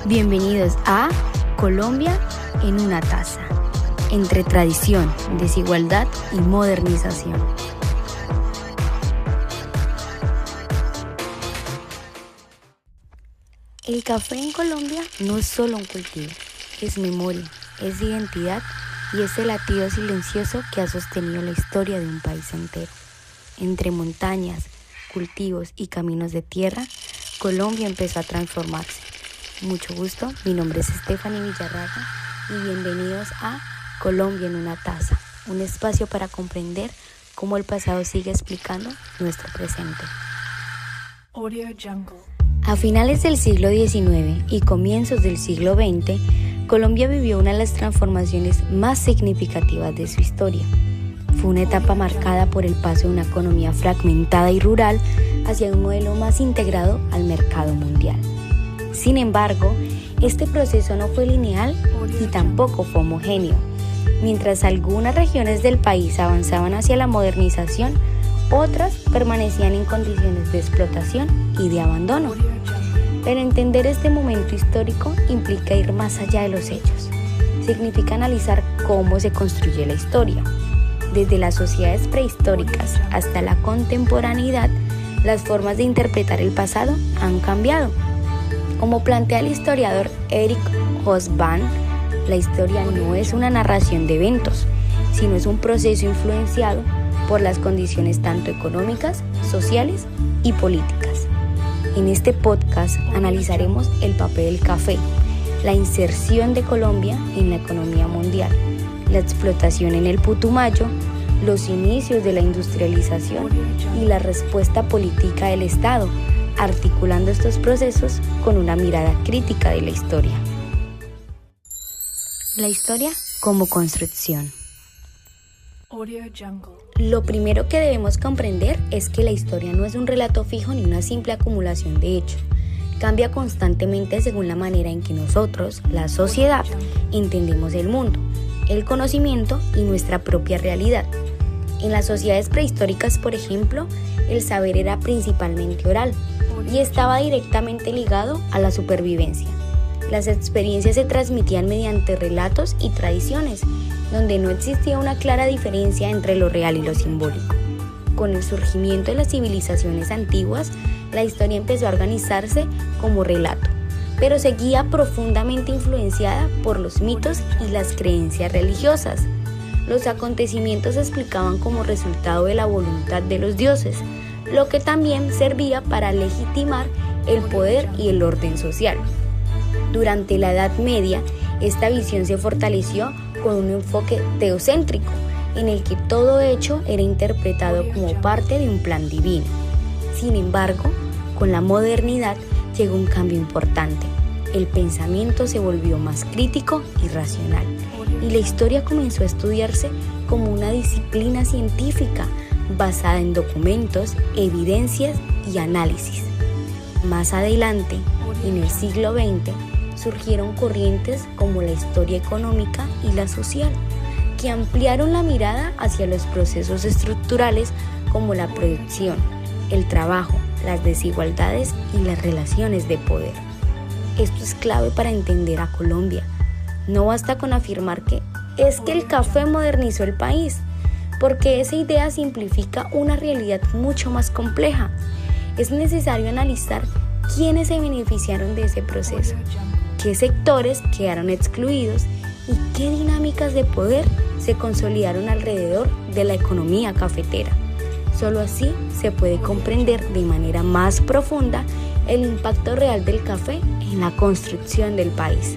Bienvenidos a Colombia en una taza, entre tradición, desigualdad y modernización. El café en Colombia no es solo un cultivo, es memoria, es identidad y es el latido silencioso que ha sostenido la historia de un país entero. Entre montañas, cultivos y caminos de tierra, Colombia empezó a transformarse. Mucho gusto, mi nombre es Stephanie Villarraga y bienvenidos a Colombia en una taza, un espacio para comprender cómo el pasado sigue explicando nuestro presente. Audio Jungle. A finales del siglo XIX y comienzos del siglo XX, Colombia vivió una de las transformaciones más significativas de su historia. Fue una etapa marcada por el paso de una economía fragmentada y rural hacia un modelo más integrado al mercado mundial. Sin embargo, este proceso no fue lineal y tampoco fue homogéneo. Mientras algunas regiones del país avanzaban hacia la modernización, otras permanecían en condiciones de explotación y de abandono. Pero entender este momento histórico implica ir más allá de los hechos. Significa analizar cómo se construye la historia. Desde las sociedades prehistóricas hasta la contemporaneidad, las formas de interpretar el pasado han cambiado. Como plantea el historiador Eric Hobsbawm, la historia no es una narración de eventos, sino es un proceso influenciado por las condiciones tanto económicas, sociales y políticas. En este podcast analizaremos el papel del café, la inserción de Colombia en la economía mundial, la explotación en el Putumayo, los inicios de la industrialización y la respuesta política del Estado, articulando estos procesos con una mirada crítica de la historia. La historia como construcción. Audio Jungle. Lo primero que debemos comprender es que la historia no es un relato fijo ni una simple acumulación de hechos. Cambia constantemente según la manera en que nosotros, la sociedad, entendemos el mundo, el conocimiento y nuestra propia realidad. En las sociedades prehistóricas, por ejemplo, el saber era principalmente oral y estaba directamente ligado a la supervivencia. Las experiencias se transmitían mediante relatos y tradiciones, donde no existía una clara diferencia entre lo real y lo simbólico. Con el surgimiento de las civilizaciones antiguas, la historia empezó a organizarse como relato, pero seguía profundamente influenciada por los mitos y las creencias religiosas. Los acontecimientos se explicaban como resultado de la voluntad de los dioses, lo que también servía para legitimar el poder y el orden social. Durante la Edad Media, esta visión se fortaleció con un enfoque teocéntrico, en el que todo hecho era interpretado como parte de un plan divino. Sin embargo, con la modernidad llegó un cambio importante. El pensamiento se volvió más crítico y racional, y la historia comenzó a estudiarse como una disciplina científica basada en documentos, evidencias y análisis. Más adelante, en el siglo XX, surgieron corrientes como la historia económica y la social, que ampliaron la mirada hacia los procesos estructurales como la producción, el trabajo, las desigualdades y las relaciones de poder. Esto es clave para entender a Colombia. No basta con afirmar que es que el café modernizó el país, porque esa idea simplifica una realidad mucho más compleja. Es necesario analizar quiénes se beneficiaron de ese proceso, qué sectores quedaron excluidos y qué dinámicas de poder se consolidaron alrededor de la economía cafetera. Solo así se puede comprender de manera más profunda el impacto real del café en la construcción del país.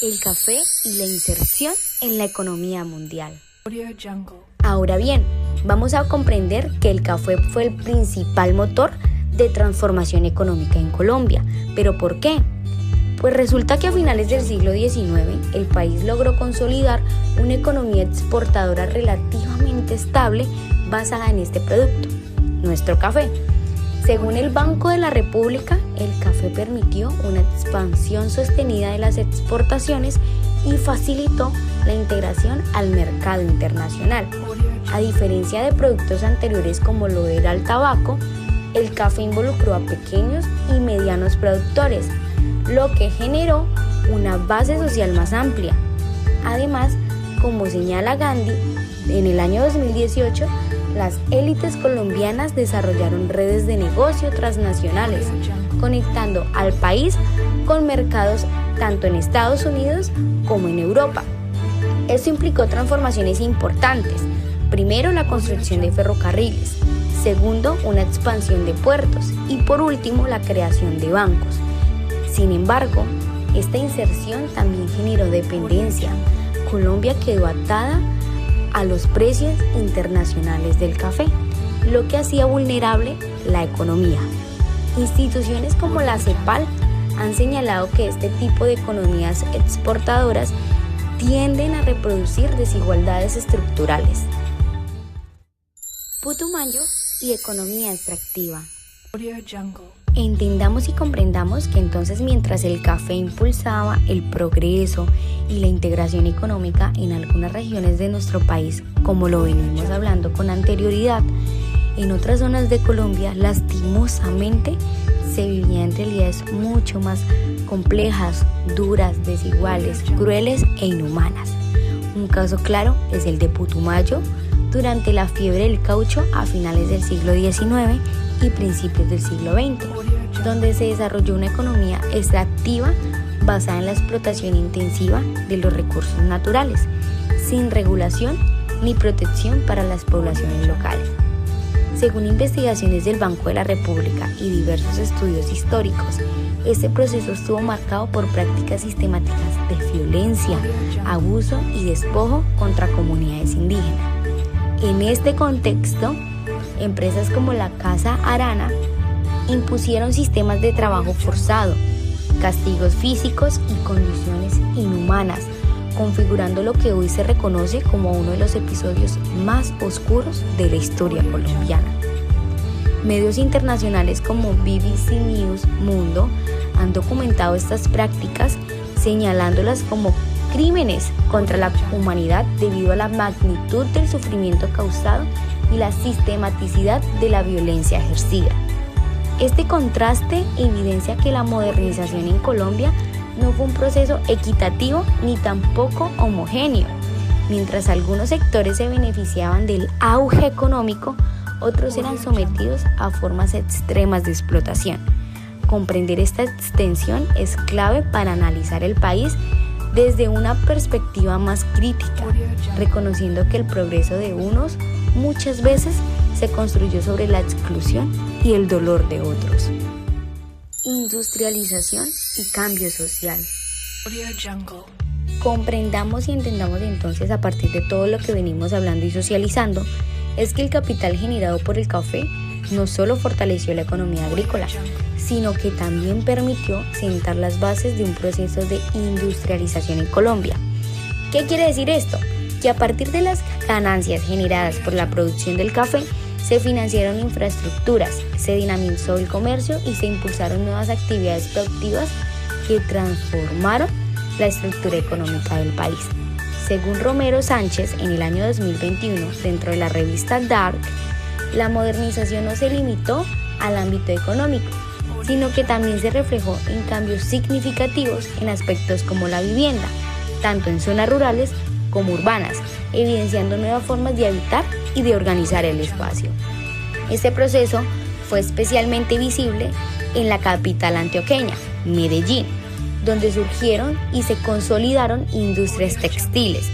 El café y la inserción en la economía mundial. Audio Jungle. Ahora bien, vamos a comprender que el café fue el principal motor de transformación económica en Colombia. ¿Pero por qué? Pues resulta que a finales del siglo XIX el país logró consolidar una economía exportadora relativamente estable basada en este producto, nuestro café. Según el Banco de la República, el café permitió una expansión sostenida de las exportaciones y facilitó la integración al mercado internacional. A diferencia de productos anteriores como lo era el tabaco, el café involucró a pequeños y medianos productores, lo que generó una base social más amplia. Además, como señala Gandhi, en el año 2018, las élites colombianas desarrollaron redes de negocio transnacionales, conectando al país con mercados tanto en Estados Unidos como en Europa. Esto implicó transformaciones importantes. Primero, la construcción de ferrocarriles. Segundo, una expansión de puertos. Y por último, la creación de bancos. Sin embargo, esta inserción también generó dependencia. Colombia quedó atada a los precios internacionales del café, lo que hacía vulnerable la economía. Instituciones como la CEPAL han señalado que este tipo de economías exportadoras tienden a reproducir desigualdades estructurales. Putumayo y economía extractiva. Audio Jungle. Entendamos y comprendamos que entonces mientras el café impulsaba el progreso y la integración económica en algunas regiones de nuestro país, como lo venimos hablando con anterioridad, en otras zonas de Colombia lastimosamente se vivían realidades mucho más complejas, duras, desiguales, crueles e inhumanas. Un caso claro es el de Putumayo durante la fiebre del caucho a finales del siglo XIX y principios del siglo XX, donde se desarrolló una economía extractiva basada en la explotación intensiva de los recursos naturales, sin regulación ni protección para las poblaciones locales. Según investigaciones del Banco de la República y diversos estudios históricos, este proceso estuvo marcado por prácticas sistemáticas de violencia, abuso y despojo contra comunidades indígenas. En este contexto, empresas como la Casa Arana impusieron sistemas de trabajo forzado, castigos físicos y condiciones inhumanas, configurando lo que hoy se reconoce como uno de los episodios más oscuros de la historia colombiana. Medios internacionales como BBC News Mundo han documentado estas prácticas, señalándolas como crímenes contra la humanidad debido a la magnitud del sufrimiento causado y la sistematicidad de la violencia ejercida. Este contraste evidencia que la modernización en Colombia no fue un proceso equitativo ni tampoco homogéneo. Mientras algunos sectores se beneficiaban del auge económico, otros eran sometidos a formas extremas de explotación. Comprender esta extensión es clave para analizar el país desde una perspectiva más crítica, reconociendo que el progreso de unos muchas veces se construyó sobre la exclusión y el dolor de otros. Industrialización y cambio social. Audio Jungle. Comprendamos y entendamos entonces, a partir de todo lo que venimos hablando y socializando, es que el capital generado por el café no solo fortaleció la economía agrícola, sino que también permitió sentar las bases de un proceso de industrialización en Colombia. ¿Qué quiere decir esto? Que a partir de las ganancias generadas por la producción del café, se financiaron infraestructuras, se dinamizó el comercio y se impulsaron nuevas actividades productivas que transformaron la estructura económica del país. Según Romero Sánchez, en el año 2021, dentro de la revista Dark, la modernización no se limitó al ámbito económico, sino que también se reflejó en cambios significativos en aspectos como la vivienda, tanto en zonas rurales como urbanas, evidenciando nuevas formas de habitar y de organizar el espacio. Este proceso fue especialmente visible en la capital antioqueña, Medellín, donde surgieron y se consolidaron industrias textiles,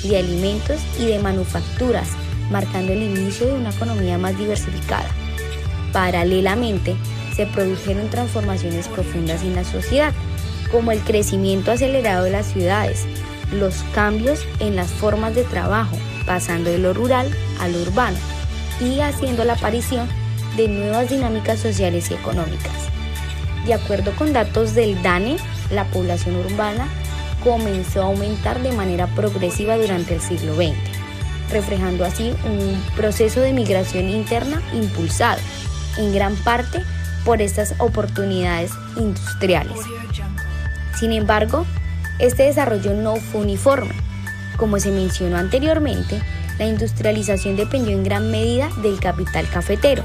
de alimentos y de manufacturas, marcando el inicio de una economía más diversificada. Paralelamente, se produjeron transformaciones profundas en la sociedad, como el crecimiento acelerado de las ciudades, los cambios en las formas de trabajo, pasando de lo rural a lo urbano, y haciendo la aparición de nuevas dinámicas sociales y económicas. De acuerdo con datos del DANE, la población urbana comenzó a aumentar de manera progresiva durante el siglo XX, reflejando así un proceso de migración interna impulsado, en gran parte, por estas oportunidades industriales. Sin embargo, este desarrollo no fue uniforme. Como se mencionó anteriormente, la industrialización dependió en gran medida del capital cafetero,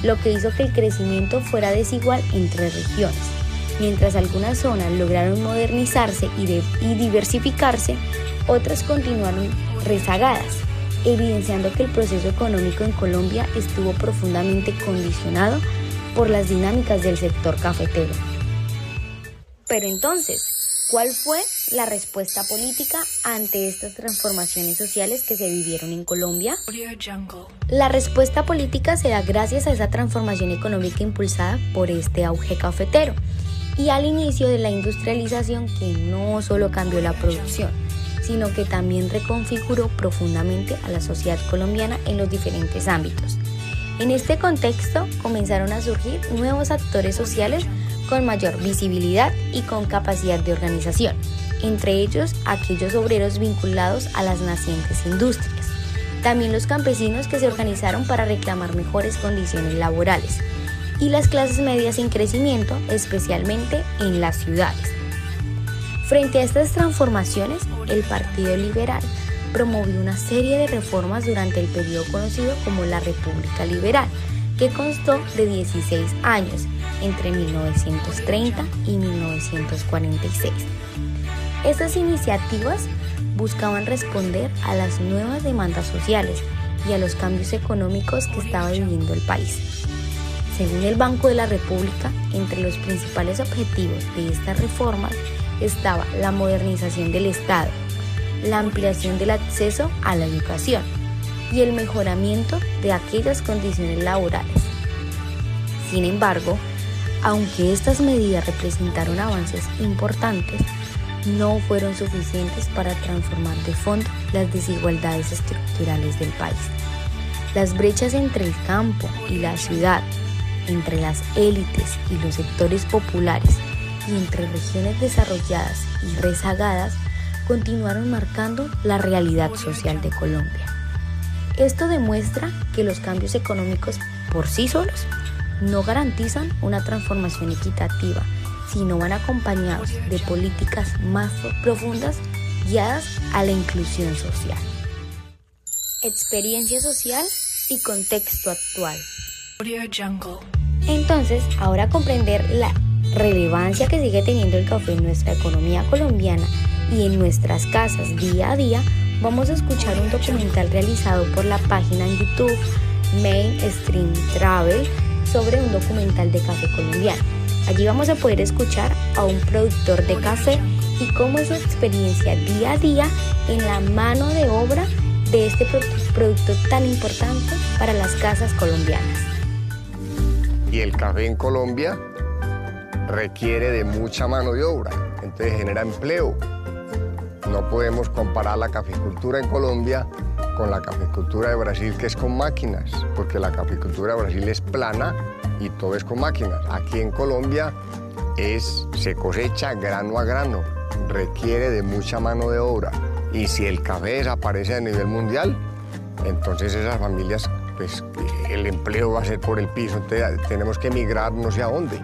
lo que hizo que el crecimiento fuera desigual entre regiones. Mientras algunas zonas lograron modernizarse y diversificarse, otras continuaron rezagadas, evidenciando que el proceso económico en Colombia estuvo profundamente condicionado por las dinámicas del sector cafetero. Pero entonces, ¿cuál fue la respuesta política ante estas transformaciones sociales que se vivieron en Colombia? Audio Jungle. La respuesta política se da gracias a esa transformación económica impulsada por este auge cafetero y al inicio de la industrialización, que no solo cambió la producción, sino que también reconfiguró profundamente a la sociedad colombiana en los diferentes ámbitos. En este contexto comenzaron a surgir nuevos actores sociales con mayor visibilidad y con capacidad de organización, entre ellos aquellos obreros vinculados a las nacientes industrias. También los campesinos que se organizaron para reclamar mejores condiciones laborales y las clases medias en crecimiento, especialmente en las ciudades. Frente a estas transformaciones, el Partido Liberal promovió una serie de reformas durante el periodo conocido como la República Liberal, que constó de 16 años, entre 1930 y 1946. Estas iniciativas buscaban responder a las nuevas demandas sociales y a los cambios económicos que estaba viviendo el país. Según el Banco de la República, entre los principales objetivos de estas reformas estaba la modernización del Estado, la ampliación del acceso a la educación y el mejoramiento de aquellas condiciones laborales. Sin embargo, aunque estas medidas representaron avances importantes, no fueron suficientes para transformar de fondo las desigualdades estructurales del país. Las brechas entre el campo y la ciudad, entre las élites y los sectores populares y entre regiones desarrolladas y rezagadas continuaron marcando la realidad social de Colombia. Esto demuestra que los cambios económicos por sí solos no garantizan una transformación equitativa, sino van acompañados de políticas más profundas guiadas a la inclusión social. Experiencia social y contexto actual. Audio Jungle. Entonces, ahora comprender la relevancia que sigue teniendo el café en nuestra economía colombiana y en nuestras casas día a día, vamos a escuchar un documental realizado por la página en YouTube Mainstream Travel sobre un documental de café colombiano. Allí vamos a poder escuchar a un productor de café y cómo es su experiencia día a día en la mano de obra de este producto tan importante para las casas colombianas. Y el café en Colombia requiere de mucha mano de obra, entonces genera empleo. No podemos comparar la caficultura en Colombia con la caficultura de Brasil, que es con máquinas, porque la caficultura de Brasil es plana y todo es con máquinas. Aquí en Colombia se cosecha grano a grano, requiere de mucha mano de obra. Y si el café desaparece a nivel mundial, entonces esas familias, pues el empleo va a ser por el piso, entonces tenemos que emigrar no sé a dónde.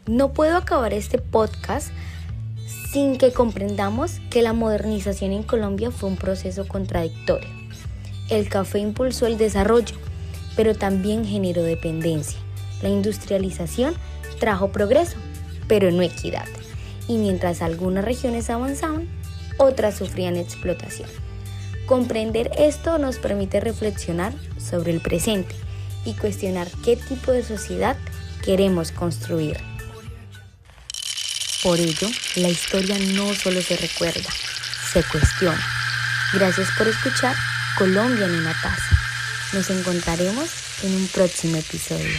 No puedo acabar este podcast sin que comprendamos que la modernización en Colombia fue un proceso contradictorio. El café impulsó el desarrollo, pero también generó dependencia. La industrialización trajo progreso, pero no equidad. Y mientras algunas regiones avanzaban, otras sufrían explotación. Comprender esto nos permite reflexionar sobre el presente y cuestionar qué tipo de sociedad queremos construir. Por ello, la historia no solo se recuerda, se cuestiona. Gracias por escuchar Colombia en una taza. Nos encontraremos en un próximo episodio.